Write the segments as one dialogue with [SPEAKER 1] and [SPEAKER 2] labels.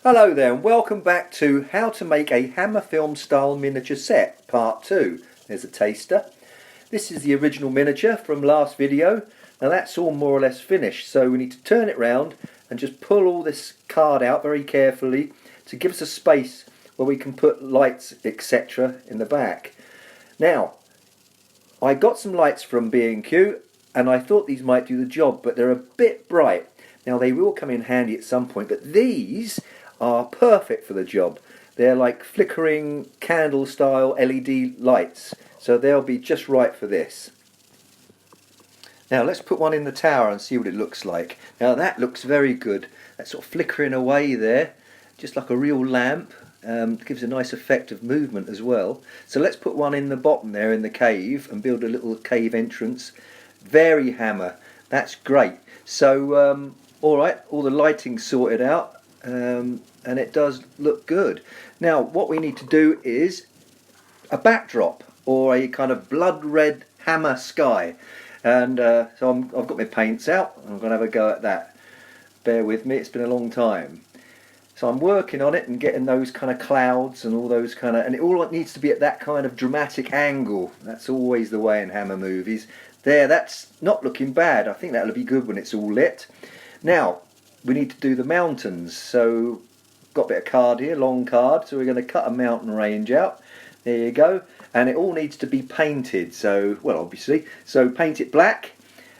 [SPEAKER 1] Hello there and welcome back to how to make a hammer film style miniature set part 2. There's a taster. This is the original miniature from last video. Now that's all more or less finished, so we need to turn it round and just pull all this card out very carefully to give us a space where we can put lights etc. in the back. Now I got some lights from B&Q and I thought these might do the job, but they're a bit bright. Now they will come in handy at some point, but these are perfect for the job. They're like flickering candle style LED lights, so they'll be just right for this. Now let's put one in the tower and see what it looks like. Now that looks very good. That's sort of flickering away there, just like a real lamp. Gives a nice effect of movement as well. So let's put one in the bottom there in the cave and build a little cave entrance. Very hammer. That's great. So alright, all the lighting's sorted out. And it does look good. Now what we need to do is a backdrop or a kind of blood red hammer sky, and so I've got my paints out and I'm going to have a go at that. Bear with me, it's been a long time. So I'm working on it and getting those kind of clouds and all those kind of, and it all needs to be at that kind of dramatic angle. That's always the way in hammer movies. There, that's not looking bad. I think that'll be good when it's all lit. Now we need to do the mountains, so got a bit of card here, long card, so we're going to cut a mountain range out. There you go, and it all needs to be painted, so, well, obviously, so paint it black,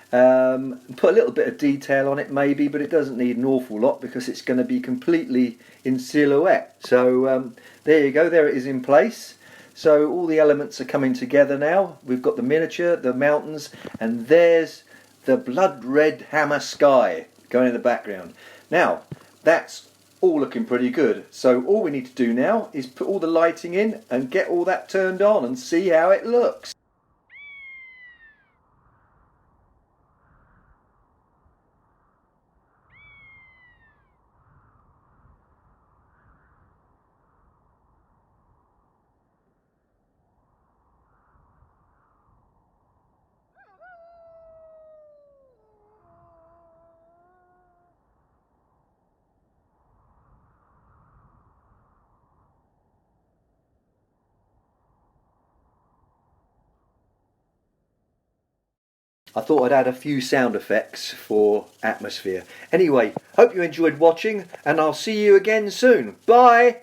[SPEAKER 1] put a little bit of detail on it maybe, but it doesn't need an awful lot because it's going to be completely in silhouette. So there you go, there it is in place. So all the elements are coming together now. We've got the miniature, the mountains, and there's the blood red hammer sky going in the background. Now that's all looking pretty good, so all we need to do now is put all the lighting in and get all that turned on and see how it looks. I thought I'd add a few sound effects for atmosphere. Anyway, hope you enjoyed watching and I'll see you again soon. Bye!